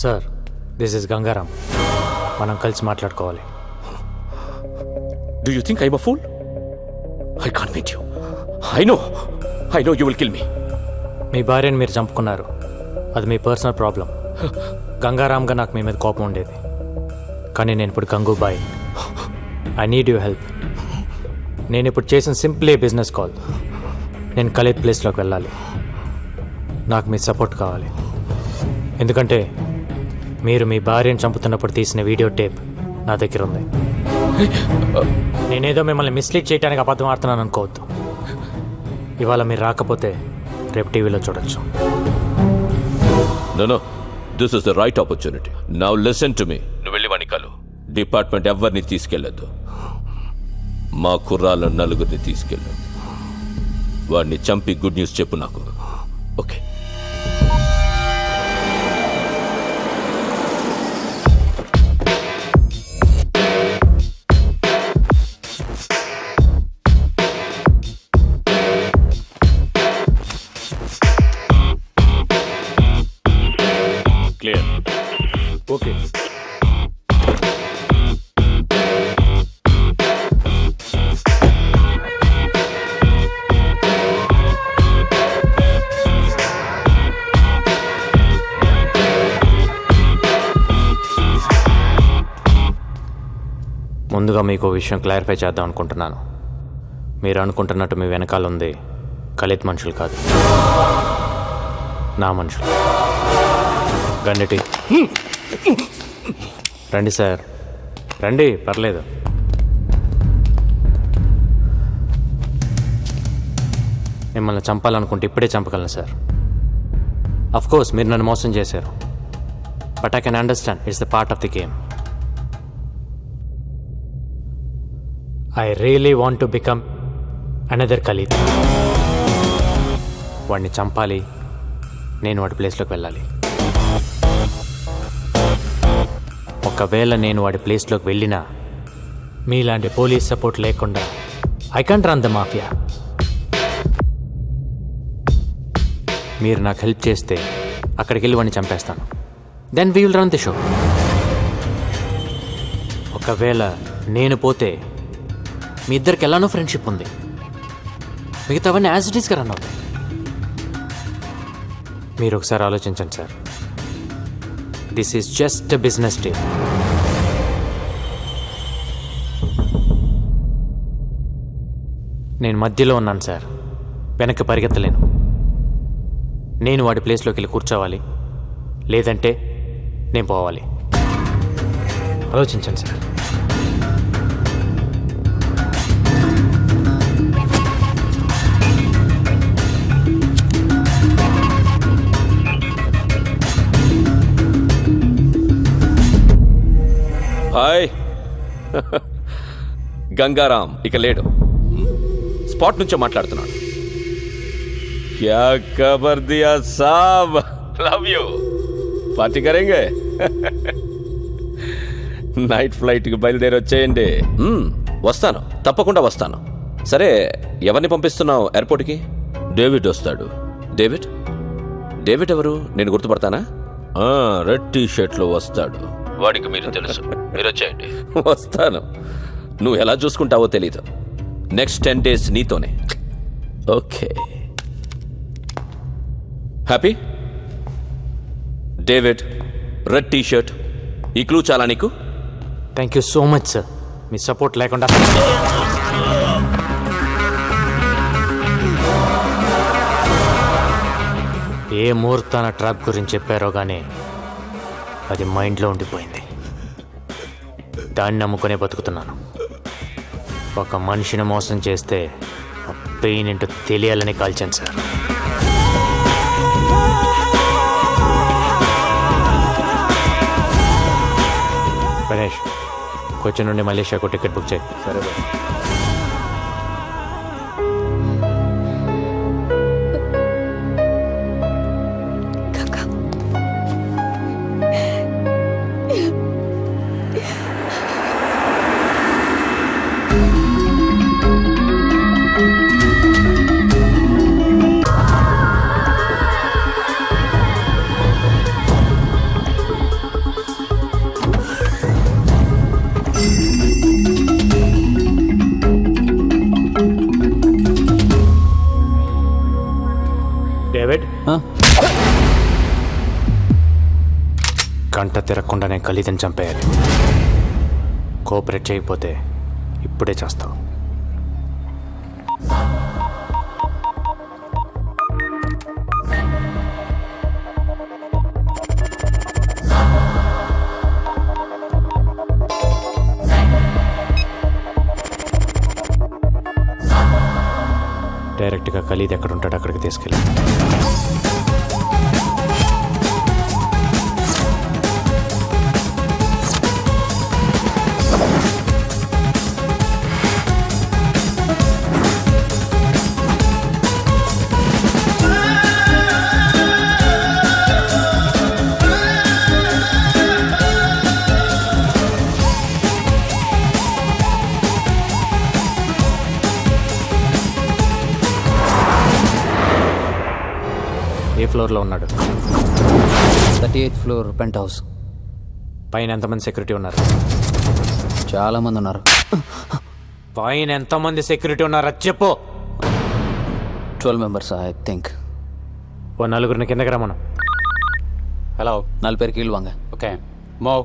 Sir, this is Gangaram. మనం కలిసి మాట్లాడుకోవాలి. Do you think I'm a fool? I can't meet you. I know you will kill me. మీ భార్యని మీరు చంపుకున్నారు. అది మీ personal problem. గంగారాంగా నాకు మీ మీద కోపం ఉండేది, కానీ నేను ఇప్పుడు Gangubai. I need you help. నేను ఇప్పుడు చేసిన సింపుల్ బిజినెస్ కాల్. నేను ఖలీద్ ప్లేస్లోకి వెళ్ళాలి. నాకు మీ సపోర్ట్ కావాలి. ఎందుకంటే మీరు మీ భార్యను చంపుతున్నప్పుడు తీసిన వీడియో టేప్ నా దగ్గర ఉంది. నేనేదో మిమ్మల్ని మిస్లీడ్ చేయడానికి అబద్ధం ఆడుతున్నాను అనుకోవద్దు. ఇవాళ మీరు రాకపోతే రేపు టీవీలో చూడొచ్చు. No, this is the right opportunity. Now listen to me. నువ్వు వెళ్ళి వాడిని కలు. డిపార్ట్మెంట్ ఎవరిని తీసుకెళ్ళద్దు. మా కుర్రాళ్ళ నలుగురిని తీసుకెళ్ళు. వాడిని చంపి గుడ్ న్యూస్ చెప్పు నాకు. ఓకే. క్లియర్. ఓకే. ముందుగా మీకు విషయం క్లారిఫై చేద్దాం అనుకుంటున్నాను. మీరు అనుకుంటున్నట్టు మీ వెనకాల ఉంది ఖలీద్ మనుషులు కాదు, నా మనుషులు. గండిటి రండి సార్, రండి, పర్లేదు. మిమ్మల్ని చంపాలనుకుంటే ఇప్పుడే చంపగలను సార్. అఫ్ కోర్స్ మీరు నన్ను మోసం చేశారు, but I can understand it's the part of the game. I really want to become another Khalid. వాడిని చంపాలి, నేను వాడి ప్లేస్లోకి వెళ్ళాలి. ఒకవేళ నేను వాడి ప్లేస్లోకి వెళ్ళినా మీలాంటి పోలీస్ సపోర్ట్ లేకుండా I can't run the mafia. మీరు నాకు హెల్ప్ చేస్తే అక్కడికి వెళ్ళి వాడిని చంపేస్తాను. Then we will run the show. ఒకవేళ నేను పోతే మీ ఇద్దరికి ఎలానో ఫ్రెండ్షిప్ ఉంది, మిగతావన్నీ యాజ్ ఇట్ ఈస్గా రన్ అవుతాయి. మీరు ఒకసారి ఆలోచించండి sir. This is just a business deal. నేను మధ్యలో ఉన్నాను సార్, వెనక్కి పరిగెత్తలేను. నేను వాడి ప్లేస్లోకి వెళ్ళి కూర్చోవాలి, లేదంటే నేను పోవాలి. ఆలోచించండి సార్. హాయ్. గంగారాం ఇక లేడు, స్పాట్ నుంచే మాట్లాడుతున్నాడు. క్యా ఖబర్ దియా సాబ్, లవ్ యూ. పార్టీ కరేంగే. నైట్ ఫ్లైట్కి బయలుదేరి వచ్చేయండి. వస్తాను, తప్పకుండా వస్తాను. సరే, ఎవరిని పంపిస్తున్నావు ఎయిర్పోర్ట్కి? డేవిడ్ వస్తాడు. డేవిడ్? డేవిడ్ ఎవరు? నేను గుర్తుపడతానా? రెడ్ టీ షర్ట్లో వస్తాడు. వాడికి మీరు తెలుసు. మీరు వచ్చేయండి. వస్తాను. నువ్వు ఎలా చూసుకుంటావో తెలీదు. నెక్స్ట్ 10 days నీతోనే. Okay. Happy? David, red T shirt, ఈ క్లూ చాలా నీకు? Thank you so much sir. Me support లేకుండా ఏ ముహూర్తాన ట్రాప్ గురించి చెప్పారో కానీ అది మైండ్లో ఉండిపోయింది. దాన్ని నమ్ముకునే బతుకుతున్నాను. ఒక మనిషిని మోసం చేస్తే ఆ పెయిన్ ఏంటో తెలియాలని కాల్చాను సార్. గణేష్, కొచ్చిన్ నుండి మలేషియాకు టికెట్ బుక్ చేయి. సరే బాయ్. డేవిడ్, గంట తిరగకుండా నేను ఖలీదని చంపేయాలి. కోఆపరేట్ చేయకపోతే ఇప్పుడే చేస్తావు. డైరెక్ట్గా ఖలీద్ ఎక్కడ ఉంటాడో అక్కడికి తీసుకెళ్ళి. ఏ ఫ్లోర్లో ఉన్నాడు? 38th floor pent house. పైన ఎంతమంది సెక్యూరిటీ ఉన్నారు? చాలా మంది ఉన్నారు. పైన ఎంతమంది సెక్యూరిటీ ఉన్నారు అది చెప్పు. 12 మెంబర్స్ ఐ థింక్. ఓ నలుగురిని కిందకి రమ్మను. హలో, 4 పేరు కీళ్ళు వాంగ. ఓకే మో.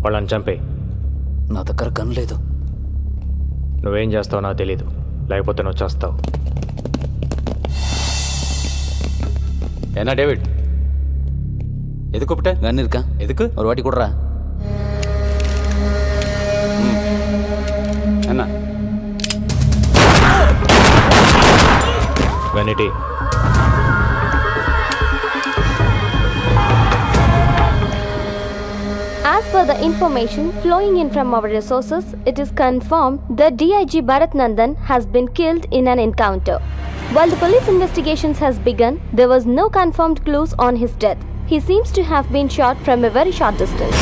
వాళ్ళని చంపే. నా దగ్గర గన్ లేదు. నువ్వేం చేస్తావో నాకు తెలీదు, లేకపోతే నువ్వు చేస్తావు. என்ன டேவிட், எது கூப்பிட்ட? గన్ ఇరుకా எதுக்கு? ஒரு வாட்டி கொடுறா. என்ன vanity, As per the information flowing in from our resources, it is confirmed that DIG Bharat Nandan has been killed in an encounter. While the police investigations has begun, there was no confirmed clues on his death. He seems to have been shot from a very short distance.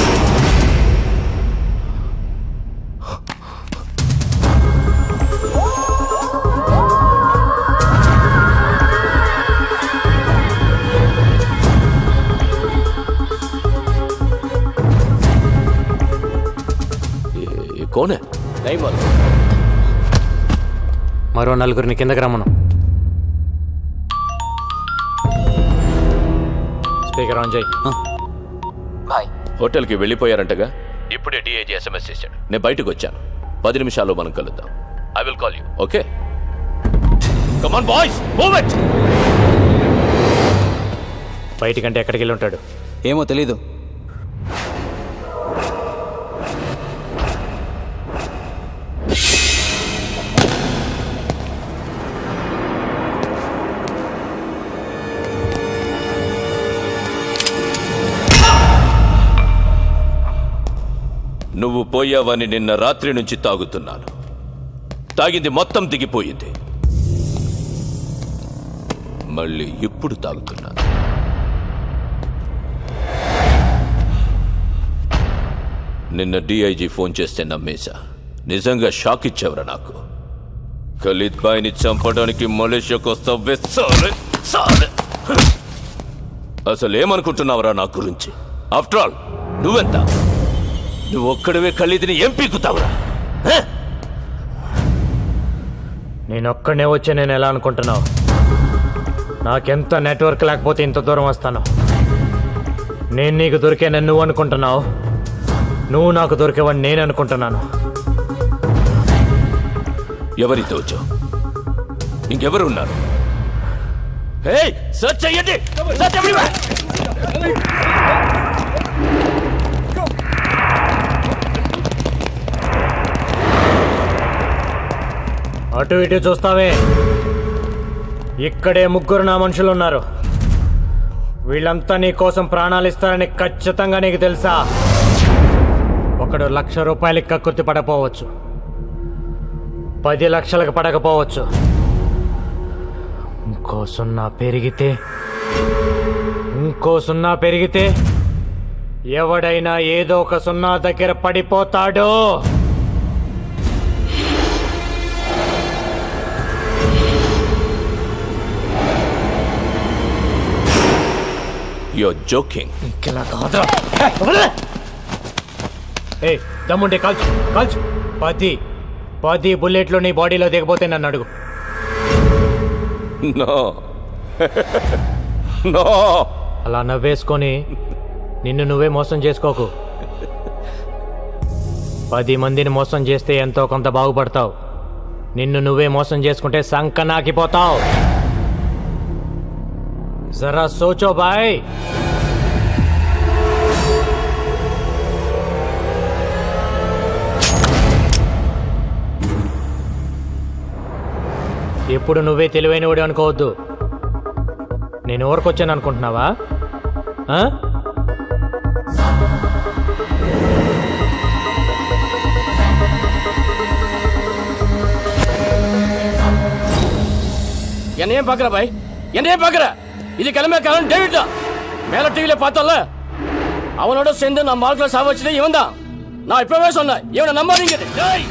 కోనే नहीं बोल. మరో నలుగురిని కిందకి రమ్మను. Speaker on చేయి. Bye. హోటల్కి వెళ్ళిపోయారంటగా. ఇప్పుడే DIG SMS చేశాడు. నేను బయటకు వచ్చాను. 10 నిమిషాల్లో మనం కలుద్దాం. I will call you. Okay, come on boys, move it. బయటికంటే ఎక్కడికి వెళ్ళి ఉంటాడు? ఏమో తెలీదు. నువ్వు పోయావని నిన్న రాత్రి నుంచి తాగుతున్నాను. తాగింది మొత్తం దిగిపోయింది. మళ్ళీ ఇప్పుడు తాగుతున్నాను. నిన్న డిఐజీ ఫోన్ చేస్తే నమ్మేశా. నిజంగా షాక్ ఇచ్చావురా నాకు. ఖలీద్ బాయ్ని చంపడానికి మలేషియాకు వస్తావే సాలే సాలే. అసలు ఏమనుకుంటున్నావురా నా గురించి? ఆఫ్టర్ ఆల్ నువ్వెంత? నువ్వు ఒక్కడవే ఖలీద్ని ఏం పీకుతావురా? నేనొక్కడనే వచ్చి నేను ఎలా అనుకుంటున్నావు? నాకెంత నెట్వర్క్ లేకపోతే ఇంత దూరం వస్తాను. నేను నీకు దొరికానని నువ్వు అనుకుంటున్నావు, నువ్వు నాకు దొరికేవని నేను అనుకుంటున్నాను. ఎవరితో వచ్చావు? ఇంకెవరు ఉన్నారు? సర్చ్ చెయ్యండి. Search everywhere. అటు ఇటు చూస్తావే, ఇక్కడే 3 నా మనుషులు ఉన్నారు. వీళ్ళంతా నీ కోసం ప్రాణాలు ఇస్తారని ఖచ్చితంగా నీకు తెలుసా? ఒకడు 1,00,000 రూపాయలకి కక్కుర్తి పడకపోవచ్చు, 10 లక్షలకు పడకపోవచ్చు. ఇంకో సున్నా పెరిగితే ఎవడైనా ఏదో ఒక సున్నా దగ్గర పడిపోతాడో. Your joking. ఏ దమ్ముంటే కాల్చు కాల్చు. 10 బుల్లెట్లు నీ బాడీలో దిగపోతే నన్ను అడుగు. No no. అలా నవ్వేసుకొని నిన్ను నువ్వే మోసం చేసుకోకు. 10 మందిని మోసం చేస్తే ఎంతో కొంత బాగుపడతావు. నిన్ను నువ్వే మోసం చేసుకుంటే సంకనాకిపోతావు. జరా సోచో బాయ్. ఎప్పుడు నువ్వే తెలివైనవాడు అనుకోవద్దు. నేను ఊరికొచ్చాను అనుకుంటున్నావా? ఆ? என்னையும் பாக்குற பாய், என்னையும் பாக்குற. இது கிளம்ப காரணம் டேவிட் தான். மேல டிவில பார்த்தல, அவனோட சேர்ந்து நம்ம ஆட்களை சாவச்சதே இவன் தான். நான் இப்பவே சொன்னேன், இவனை நம்பாதீங்க. டேய்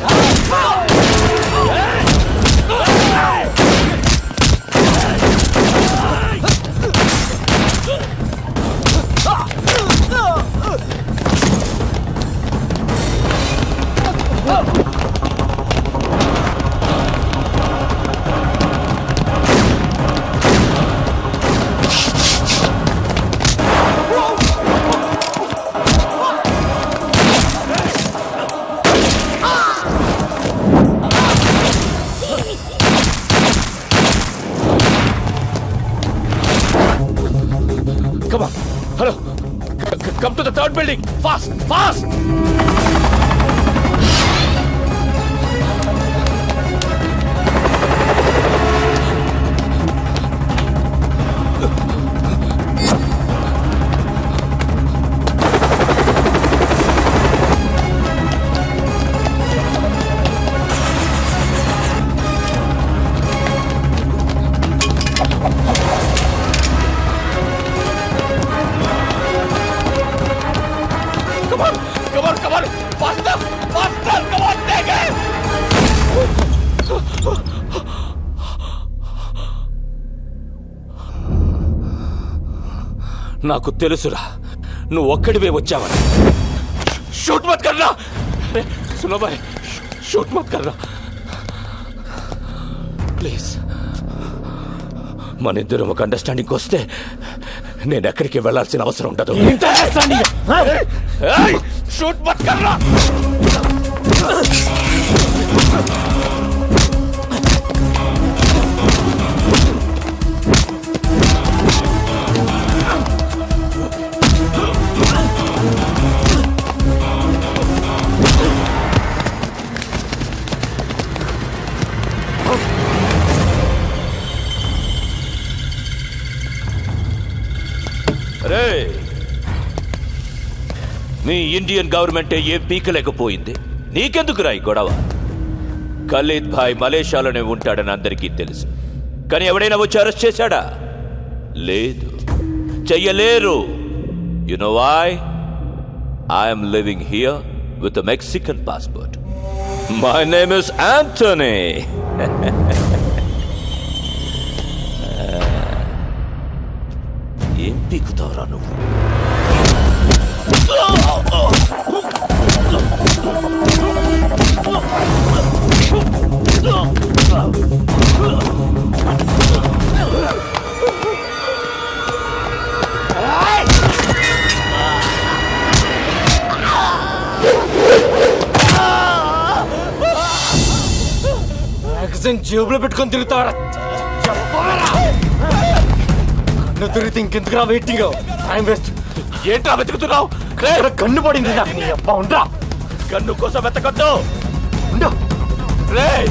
Come on. Hello. Come to the third building. Fast, fast. Come on. Faster, faster. Come on, take it. నాకు తెలుసురా నువ్వు ఒక్కడివే వచ్చావని. షూట్ మత్ కర్రా. సునో భాయ్, షూట్ మత్ కర్రా ప్లీజ్. మన ఇద్దరం ఒక అండర్స్టాండింగ్ వస్తే నేను ఎక్కడికి వెళ్ళాల్సిన అవసరం ఉండదు. షూట్ మత్ కర్రా. నీ ఇండియన్ గవర్నమెంటే ఏం పీకలేకపోయింది. నీకెందుకురా ఈ గొడవ? ఖలీద్ భాయ్ మలేషియాలోనే ఉంటాడని అందరికీ తెలుసు. కానీ ఎవడైనా వచ్చి అరెస్ట్ చేశాడా? లేదు, చెయ్యలేరు. You know why? I'm living here with a Mexican passport. My name is Antony. ఏం పీకుతావురా నువ్వు? జేబులో పెట్టుకొని తిరుగుతావరా? నువ్వు తిరిగితే ఇంకెందుకురా వెయిటింగ్? Time waste. ఏంట్రా వెతుకుతున్నావు? కన్ను పడింది నాకు. నీ అబ్బా ఉండరా. గన్ను కోసం వెతకొద్దు. ఉండు. రేయ్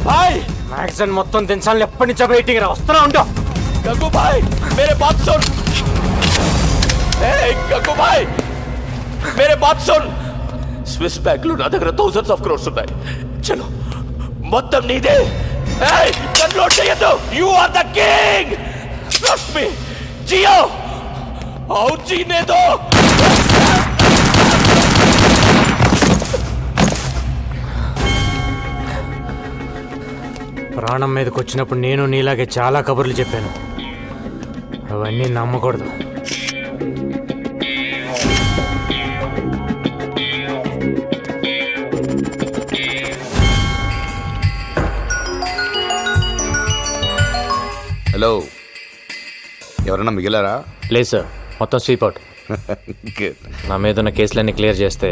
భాయ్, మ్యాగజైన్ మొత్తం దించాలని ఎప్పటి నుంచో వెయిటింగ్ రా. వస్తున్నా ఉండు. గంగు భాయ్ మేరే బాత్ సున్. ఏయ్ గంగు భాయ్ మేరే బాత్ సున్. స్విస్ బ్యాంక్ లో నా దగ్గర థౌసండ్స్ ఆఫ్ క్రోర్స్ ఉన్నాయి. చలో మొత్తం నీదే. ఏయ్ గన్ లోడ్ చేయొద్దు. You are the king. Trust me. జియో और जीने दो. ప్రాణం మీదకి వచ్చినప్పుడు నేను నీలాగే చాలా కబుర్లు చెప్పాను. అవన్నీ నమ్మకూడదు. హలో, ఎవరన్నా మిగిలారా? లేదు సార్, మొత్తం స్వీప్ అవుట్. నా మీద ఉన్న కేసులన్నీ క్లియర్ చేస్తే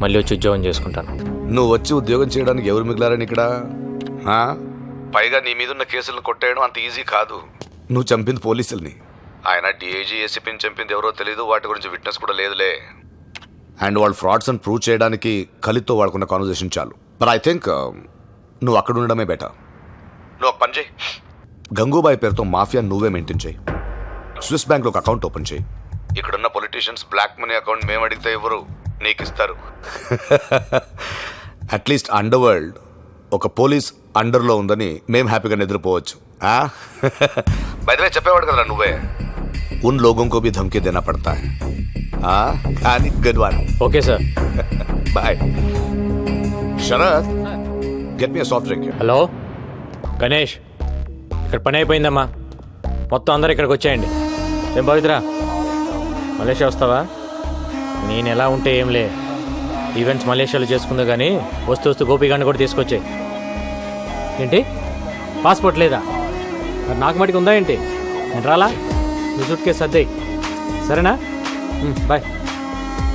మళ్ళీ వచ్చి ఉద్యోగం చేసుకుంటాను. నువ్వు వచ్చి ఉద్యోగం చేయడానికి ఎవరు మిగిలారని ఇక్కడ? ఆ? పైగా నీ మీద ఉన్న కేసులను కొట్టేయడం అంత ఈజీ కాదు. నువ్వు చంపింది పోలీసుల్ని. ఆయన డిఐజీ ఏసీపీని చంపింది ఎవరో తెలీదు, వాటి గురించి విట్నెస్ కూడా లేదులే. అండ్ వాళ్ళు ఫ్రాడ్స్ అని ప్రూవ్ చేయడానికి కలితో వాళ్ళకున్న కాన్వర్జేషన్ చాలు. బట్ ఐ థింక్ నువ్వు అక్కడ ఉండడమే బెటర్. నువ్వు ఒక పని చేయి, గంగూబాయ్ పేరుతో మాఫియా నువ్వే మెయింటైన్ చేయి. స్విస్ బ్యాంక్లో ఒక అకౌంట్ ఓపెన్ చేయి. ఇక్కడున్న పొలిటీషియన్స్ బ్లాక్ మనీ అకౌంట్ మేము అడిగితే ఎవరు నీకు ఇస్తారు. అట్లీస్ట్ అండర్ వరల్డ్ ఒక పోలీస్ అండర్లో ఉందని మేము హ్యాపీగా నిద్రపోవచ్చు. బయటవే చెప్పేవాడు కదా నువ్వే, ఉన్ లోగోं को भी धमकी देना पड़ता है. కానీ good one. Okay sir. Bye. Sharath, get me soft drink. Hello Ganesh, ఇక్కడ పని అయిపోయిందమ్మా, మొత్తం అందరు ఇక్కడికి వచ్చేయండి. ఏం పవిత్ర, మలేషియా వస్తావా? నేను ఎలా ఉంటే ఏంలే, ఈవెంట్స్ మలేషియాలో చేసుకుందా కానీ వస్తూ వస్తూ గోపిగాన్ని కూడా తీసుకొచ్చాయి. ఏంటి పాస్పోర్ట్ లేదా? మరి నాకు మటుకు ఉందా ఏంటి? నేను రాలా? నీ సూట్ కేసు సర్దేయ్, సరేనా? బాయ్.